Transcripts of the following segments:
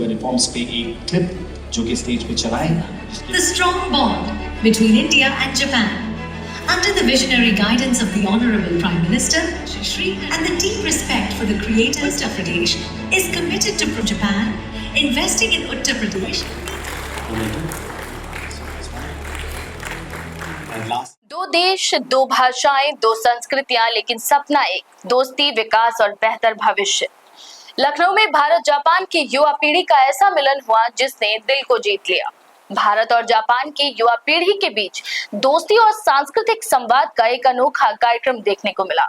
Reforms पे एक clip जो कि स्टेज पे चलाएगा. The strong bond between India and Japan. Under the visionary guidance of the Honorable Prime Minister, Shri, and the deep respect for the creator Uttar Pradesh, is committed to Japan, investing in Uttar Pradesh. दो देश, दो भाषाएं, दो संस्कृतियां, लेकिन सपना एक, दोस्ती, विकास और बेहतर भविष्य। लखनऊ में भारत जापान की युवा पीढ़ी का ऐसा मिलन हुआ जिसने दिल को जीत लिया। भारत और जापान की युवा पीढ़ी के बीच दोस्ती और सांस्कृतिक संवाद का एक अनोखा कार्यक्रम देखने को मिला।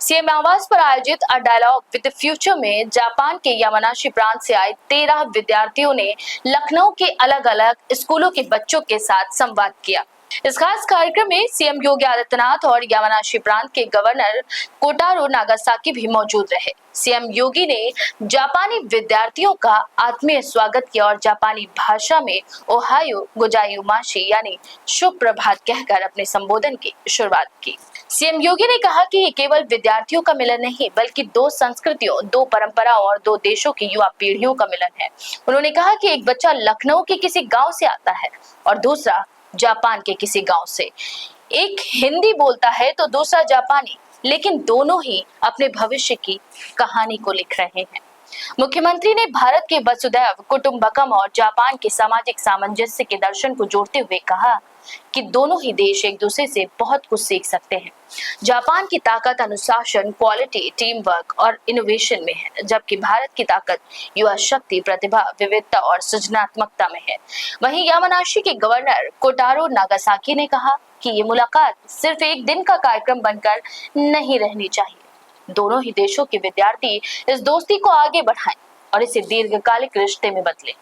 सीएम आवास पर आयोजित a dialogue with the future में जापान के यामानाशी प्रांत से आए 13 विद्यार्थियों ने लखनऊ के अलग अलग स्कूलों के बच्चों के साथ संवाद किया। इस खास कार्यक्रम में सीएम योगी आदित्यनाथ और यामानाशी प्रांत के गवर्नर कोटारो नागासाकी भी मौजूद रहे। सीएम योगी ने जापानी विद्यार्थियों का आत्मीय स्वागत किया और जापानी भाषा में ओहायो गोजाइमाशी यानी शुभ प्रभात कहकर अपने संबोधन की शुरुआत की। सीएम योगी ने कहा कि ये केवल विद्यार्थियों का मिलन नहीं बल्कि दो संस्कृतियों, दो परंपराओं और दो देशों की युवा पीढ़ियों का मिलन है। उन्होंने कहा कि एक बच्चा लखनऊ के किसी गांव से आता है और दूसरा जापान के किसी गांव से। एक हिंदी बोलता है तो दूसरा जापानी, लेकिन दोनों ही अपने भविष्य की कहानी को लिख रहे हैं। मुख्यमंत्री ने भारत के वसुधैव कुटुंबकम और जापान के सामाजिक सामंजस्य के दर्शन को जोड़ते हुए कहा कि दोनों ही देश एक दूसरे से बहुत कुछ सीख सकते हैं। जापान की ताकत अनुशासन, क्वालिटी, टीम वर्क और इनोवेशन में है, जबकि भारत की ताकत युवा शक्ति, प्रतिभा, विविधता और सृजनात्मकता में है। वहीं यामानाशी के गवर्नर कोटारो नागासाकी ने कहा कि ये मुलाकात सिर्फ एक दिन का कार्यक्रम बनकर नहीं रहनी चाहिए। दोनों ही देशों के विद्यार्थी इस दोस्ती को आगे बढ़ाएं और इसे दीर्घकालिक रिश्ते में बदलें।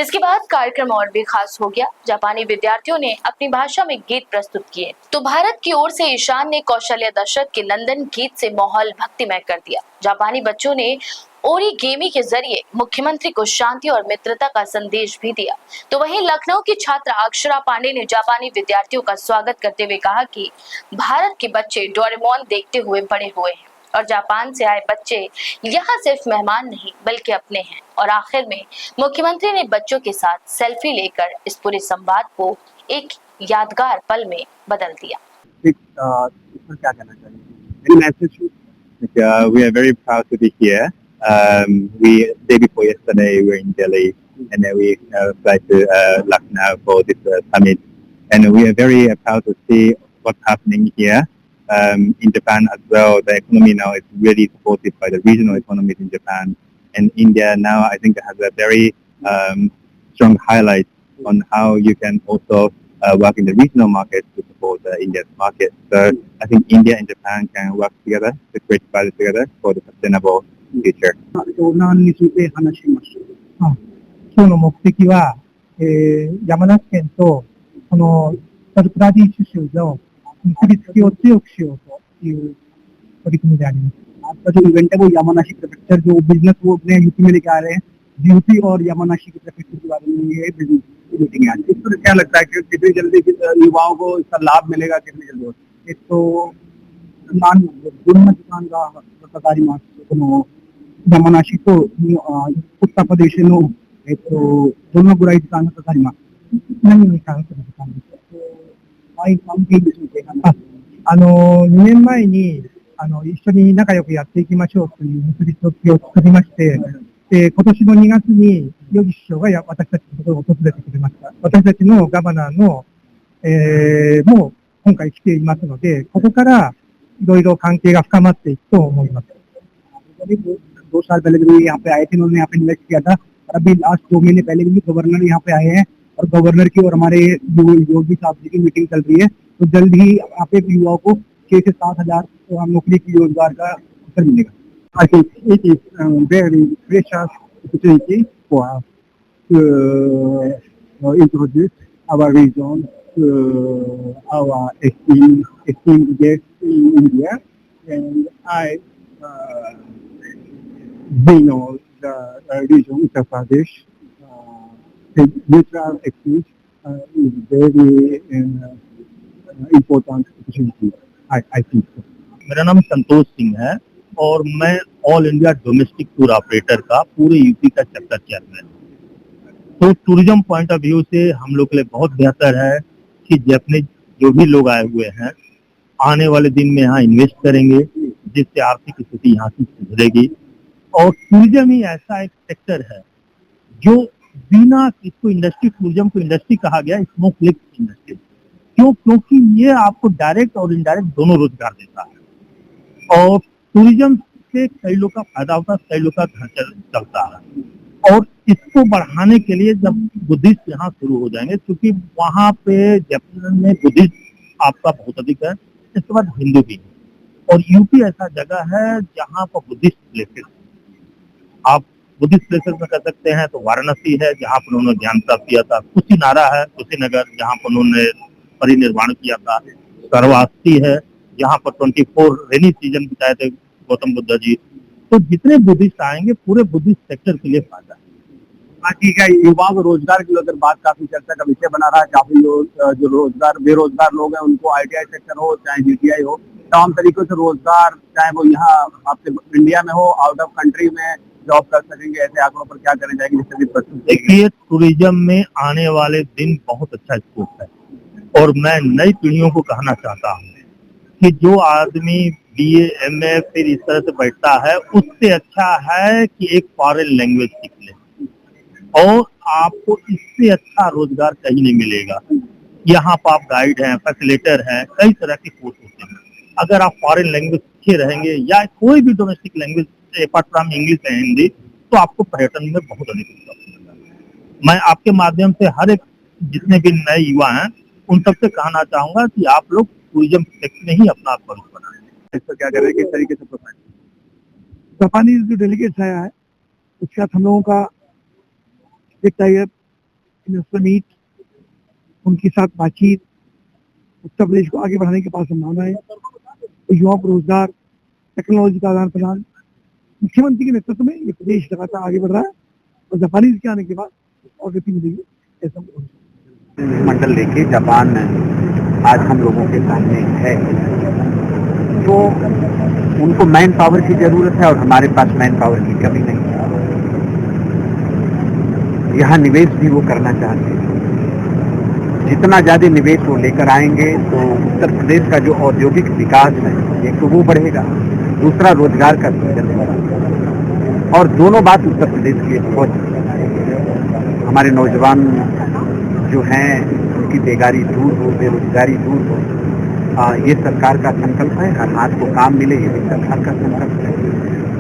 इसके बाद कार्यक्रम और भी खास हो गया। जापानी विद्यार्थियों ने अपनी भाषा में गीत प्रस्तुत किए तो भारत की ओर से ईशान ने कौशल्या दशरथ के नंदन गीत से माहौल भक्तिमय कर दिया। जापानी बच्चों ने ओरिगेमी के जरिए मुख्यमंत्री को शांति और मित्रता का संदेश भी दिया। तो वहीं लखनऊ की छात्रा अक्षरा पांडे ने जापानी विद्यार्थियों का स्वागत करते हुए कहा कि भारत के बच्चे डोरेमोन देखते हुए बड़े हुए हैं और जापान से आए बच्चे यहाँ सिर्फ मेहमान नहीं बल्कि अपने हैं। और आखिर में मुख्यमंत्री ने बच्चों के साथ सेल्फी लेकर इस पूरे संवाद को एक यादगार पल में बदल दिया। क्या कहना चाहिए? We are very proud to be here. Day before yesterday we were in Delhi and then we fly to Lucknow for this summit, and we are very proud to see what's happening here. In Japan as well, the economy now is really supported by the regional economies in Japan, and India now I think has a very strong highlight on how you can also work in the regional market to support India's market. So I think India and Japan can work together to create value together for the sustainable future. 何について話します。今日の目的は、山梨県とこのサルプラディッシュ州の結びつきを強くしようという取り組みであります。आज का जो event है वो Yamanashi प्रेफेक्चर जो business वो अपने UP में लेके आ रहे हैं, यूपी और यामानाशी के प्रेफेक्चर के बारे में ये बिजनेस मीटिंग है। इस पर क्या लगता है कि कितनी जल्दी युवाओं को इसका लाभ मिलेगा, कितनी जल्दी होगा? एक तो दुकान का सरकारी मार्ग यामानाशी तो उत्तर प्रदेशのどのぐらい時間がかかります？何に関する時間ですか？2年前に一緒に仲良くやっていきましょうという結びつきを作りまして、で今年の2月にヨギ首相が私たちのところを訪れてくれました。私たちのガバナーの、もう今回来ていますので、ここからいろいろ関係が深まっていくと思います。दो साल पहले जब यहाँ पे आए थे उन्होंने यहाँ पे इन्वेस्ट किया था, और अभी लास्ट 2 महीने पहले भी गवर्नर यहाँ पे आए हैं और गवर्नर की और हमारे योगी साहब जी की मीटिंग चल रही है। तो जल्द ही यहाँ पे युवाओं को 6 से 7 हजार नौकरी की रोजगार का अवसर मिलेगा। I think it is very precious opportunity for us to introduce our region to our esteemed guests in India, and I they know the region Uttar Pradesh. The neutral exchange is very important opportunity. I think so. मेरा नाम संतोष सिंह है और मैं all India domestic tour operator का पूरे UP का chapter chairman हूँ। तो टूरिज्म पॉइंट ऑफ व्यू से हम लोग के लिए बहुत बेहतर है कि जापानीज जो भी लोग आए हुए हैं आने वाले दिन में यहाँ इन्वेस्ट करेंगे, जिससे आर्थिक स्थिति यहाँ की सुधरेगी। और टूरिज्म ही ऐसा एक सेक्टर है जो बिना इसको इंडस्ट्री, टूरिज्म को इंडस्ट्री कहा गया, स्मोक लिफ्ट इंडस्ट्री। क्यों? क्योंकि ये आपको डायरेक्ट और इनडायरेक्ट दोनों रोजगार देता है और टूरिज्म से कई लोग का फायदा होता है, कई लोग का घर चलता है। और इसको बढ़ाने के लिए जब बुद्धिस्ट यहाँ शुरू हो जाएंगे, क्योंकि वहाँ पे जापान में बुद्धिस्ट आपका बहुत अधिक है, इसके बाद हिंदू भी है। और यूपी ऐसा जगह है जहाँ पर बुद्धिस्ट प्लेसेस, आप बुद्धिस्ट प्लेसेस में कर सकते हैं तो वाराणसी है जहाँ पर उन्होंने ज्ञान प्राप्त किया था, कुशीनारा है, कुशीनगर जहाँ पर उन्होंने परिनिर्वाण किया था, सर्वास्ती है जहाँ पर 24 रेनी सीजन बिताए थे गौतम बुद्ध जी। तो जितने बुद्धिस्ट आएंगे पूरे बुद्धिस्ट सेक्टर के लिए फायदा है। हाँ ठीक है, युवाओं को रोजगार की अगर बात काफी चर्चा का विषय बना रहा है। काफी लोग जो रोजगार बेरोजगार लोग हैं उनको ITI सेक्टर हो चाहे GTI हो, तमाम तरीकों से रोजगार, चाहे वो यहाँ आपके इंडिया में हो, आउट ऑफ कंट्री में जॉब कर सकेंगे। ऐसे आंकड़ों पर क्या करने जाएगी जिससे भी प्रस्तुत। देखिए, टूरिज्म में आने वाले दिन बहुत अच्छा स्कोप है और मैं नई पीढ़ियों को कहना चाहता हूँ कि जो आदमी BA MA फिर इस तरह से बैठता है, उससे अच्छा है कि एक फॉरेन लैंग्वेज सीख ले और आपको इससे अच्छा रोजगार कहीं नहीं मिलेगा। यहाँ पर आप गाइड हैं, फैसिलिटेटर हैं, कई तरह के कोर्स होते हैं। अगर आप फॉरेन लैंग्वेज सीखे रहेंगे या कोई भी domestic language apart from English या हिंदी, तो आपको पर्यटन में बहुत अधिक मिलेगा। मैं आपके माध्यम से हर एक जितने भी नए युवा हैं उन सबसे कहना चाहूंगा कि आप लोग टूरिज्म सेक्टर में ही अपना भविष्य बनाएं। इसको क्या कर रहे हैं, किस तरीके से प्रोफाइल? जापानी जो डेलीगेट्स आया है उसके साथ हम लोगों का एक टाइप इन्वेस्टर मीट, उनके साथ बातचीत, उत्तर प्रदेश को आगे बढ़ाने की पास संभावना है। तो युवाओं को रोजगार, टेक्नोलॉजी का आदान प्रदान, मुख्यमंत्री के नेतृत्व में ये प्रदेश लगातार आगे बढ़ रहा है और जापानी के आने के बाद और गति मिलेगी ऐसा मंडल लेके जापान आज हम लोगों के सामने है। तो उनको मैन पावर की जरूरत है और हमारे पास मैन पावर की कमी नहीं है। यहाँ निवेश भी वो करना चाहते हैं। जितना ज्यादा निवेश वो लेकर आएंगे तो उत्तर प्रदेश का जो औद्योगिक विकास है एक तो वो बढ़ेगा, दूसरा रोजगार का सृजन होगा और दोनों बात उत्तर प्रदेश के लिए बहुत। हमारे नौजवान जो हैं उनकी बेगारी दूर हो, बेरोजगारी दूर हो, ये सरकार का संकल्प है। हर हाथ को काम मिले, ये भी सरकार का संकल्प है।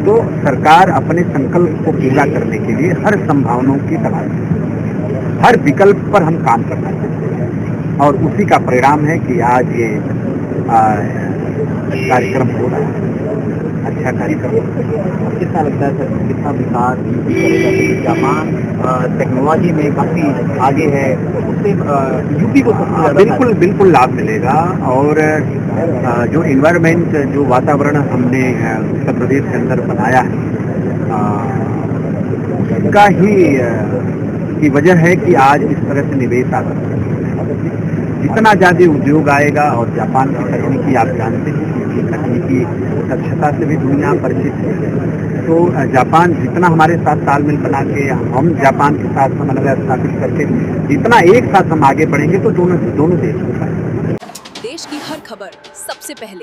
तो सरकार अपने संकल्प को पूरा करने के लिए हर संभावनाओं की तलाश है, हर विकल्प पर हम काम करना चाहते हैं और उसी का परिणाम है कि आज ये कार्यक्रम हो रहा है। अच्छा कार्यक्रम कितना लगता है सर, कितना विकास जापान टेक्नोलॉजी में काफी आगे है, उससे यूपी को बिल्कुल बिल्कुल लाभ मिलेगा। और जो इन्वायरमेंट, जो वातावरण हमने उत्तर प्रदेश के अंदर बनाया है, उसका ही की वजह है कि आज इस तरह से निवेश आ सकता है। जितना ज्यादा उद्योग आएगा और जापान की तकनीकी, आप जानते हैं कि तकनीकी दक्षता से भी दुनिया परिचित है। तो जापान जितना हमारे साथ तालमेल बना के, हम जापान के साथ समन्वय स्थापित करके जितना एक साथ हम आगे बढ़ेंगे तो दोनों देश हो पाएंगे। देश की हर खबर सबसे पहले